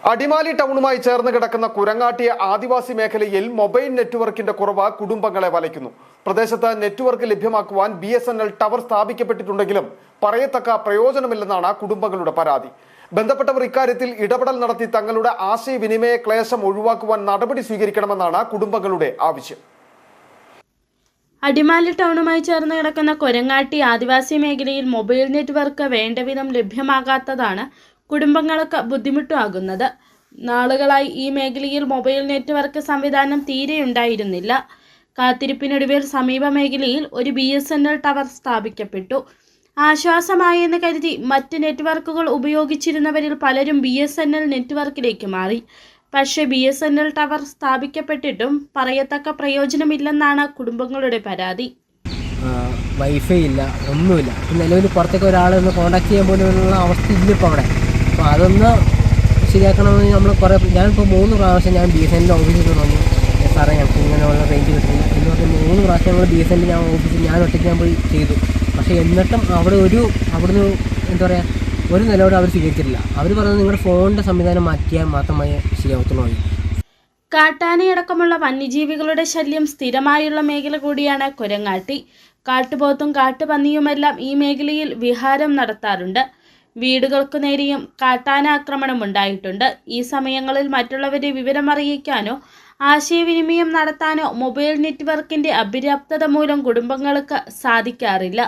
അടിമാലി ടൗണുമായി ചേർന്ന് കിടക്കുന്ന കുരങ്ങാട്ടി ആദിവാസി മേഖലയിൽ മൊബൈൽ നെറ്റ്വർക്കിന്റെ കുറവ് കുടുംബങ്ങളെ വലയ്ക്കുന്നു. പ്രദേശത്ത് നെറ്റ്വർക്ക് ലഭ്യമാക്കുവാൻ BSNL ടവർ സ്ഥാപിക്കപ്പെട്ടിട്ടുണ്ടെങ്കിലും പറയത്തക്ക പ്രയോജനമില്ലെന്നാണ് കുടുംബങ്ങളുടെ പരാതി. ബന്ധപ്പെട്ടവർ ഇക്കാര്യത്തിൽ ഇടപെടൽ നടത്തി തങ്ങളുടെ ആശയവിനിമയ ക്ലേശം ഒഴിവാക്കുവാൻ നടപടി സ്വീകരിക്കണമെന്നാണ് കുടുംബങ്ങളുടെ ആവശ്യം. അടിമാലി ടൗണുമായി ചേർന്ന് കിടക്കുന്ന കൊരങ്ങാട്ടി ആദിവാസി മേഖലയിൽ മൊബൈൽ നെറ്റ്വർക്ക് വേണ്ടവിധം ലഭ്യമാകാത്തതാണ് കുടുംബങ്ങൾക്ക് ബുദ്ധിമുട്ടാകുന്നത്. നാളുകളായി ഈ മേഖലയിൽ മൊബൈൽ നെറ്റ്വർക്ക് സംവിധാനം തീരെയുണ്ടായിരുന്നില്ല. കാത്തിരിപ്പിനൊടുവിൽ സമീപ മേഖലയിൽ ഒരു BSNL ടവർ സ്ഥാപിക്കപ്പെട്ടു. ആശ്വാസമായെന്ന് കരുതി മറ്റ് നെറ്റ്വർക്കുകൾ ഉപയോഗിച്ചിരുന്നവരിൽ പലരും BSNL നെറ്റ്വർക്കിലേക്ക് മാറി. പക്ഷേ BSNL ടവർ സ്ഥാപിക്കപ്പെട്ടിട്ടും പറയത്തക്ക പ്രയോജനമില്ലെന്നാണ് കുടുംബങ്ങളുടെ പരാതി. വൈഫൈ ഇല്ല, ഒന്നുമില്ല. നിലവിൽ പുറത്തേക്ക് ഒരാളെ ഒന്ന് കോൺടാക്ട് ചെയ്യാൻ പോലുള്ള അവസ്ഥ ഇല്ല ഇപ്പോൾ അവിടെ. അപ്പോൾ അതൊന്ന് ശരിയാക്കണമെന്ന് നമ്മൾ ഞാനിപ്പോൾ 3 പ്രാവശ്യം ഞാൻ BSNL ഓഫീസിൽ വന്നു, സാറേ ഞങ്ങൾക്ക് ഇങ്ങനെയുള്ള റേഞ്ച് കിട്ടുന്നില്ല എന്ന് പറഞ്ഞ് 3 പ്രാവശ്യം ഞങ്ങൾ BSNL ഓഫീസിൽ ഞാൻ ഒറ്റയ്ക്ക് പോയി ചെയ്തു. പക്ഷേ എന്നിട്ടും അവിടുന്ന് എന്താ പറയുക, ഒരു നിലയോടെ അവർ സ്വീകരിച്ചിട്ടില്ല. അവർ പറയുന്നത് നിങ്ങളുടെ ഫോണിൻ്റെ സംവിധാനം മാറ്റിയാൽ മാത്രമേ ശരിയാവത്തുള്ളൂ. കാട്ടാനയടക്കമുള്ള വന്യജീവികളുടെ ശല്യം സ്ഥിരമായുള്ള മേഖല കൂടിയാണ് കൊരങ്ങാട്ടി. കാട്ടുപോത്തും കാട്ടുപന്നിയുമെല്ലാം ഈ മേഖലയിൽ വിഹാരം നടത്താറുണ്ട്. വീടുകൾക്കു നേരെയും കാട്ടാന ആക്രമണം ഉണ്ടായിട്ടുണ്ട്. ഈ സമയങ്ങളിൽ മറ്റുള്ളവരെ വിവരമറിയിക്കാനോ ആശയവിനിമയം നടത്താനോ മൊബൈൽ നെറ്റ്വർക്കിന്റെ അപര്യാപ്തത മൂലം കുടുംബങ്ങൾക്ക് സാധിക്കാറില്ല.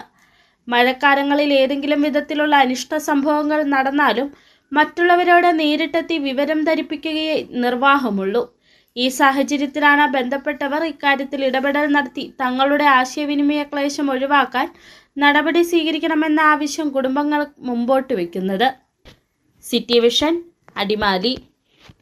മഴക്കാലങ്ങളിൽ ഏതെങ്കിലും വിധത്തിലുള്ള അനിഷ്ട സംഭവങ്ങൾ നടന്നാലും മറ്റുള്ളവരോട് നേരിട്ടെത്തി വിവരം ധരിപ്പിക്കുകയേ നിർവാഹമുള്ളൂ. ഈ സാഹചര്യത്തിലാണ് ബന്ധപ്പെട്ടവർ ഇക്കാര്യത്തിൽ ഇടപെടൽ നടത്തി തങ്ങളുടെ ആശയവിനിമയ ക്ലേശം ഒഴിവാക്കാൻ നടപടി സ്വീകരിക്കണമെന്ന ആവശ്യം കുടുംബങ്ങൾ മുമ്പോട്ട് വയ്ക്കുന്നത്. City vision, Adimali.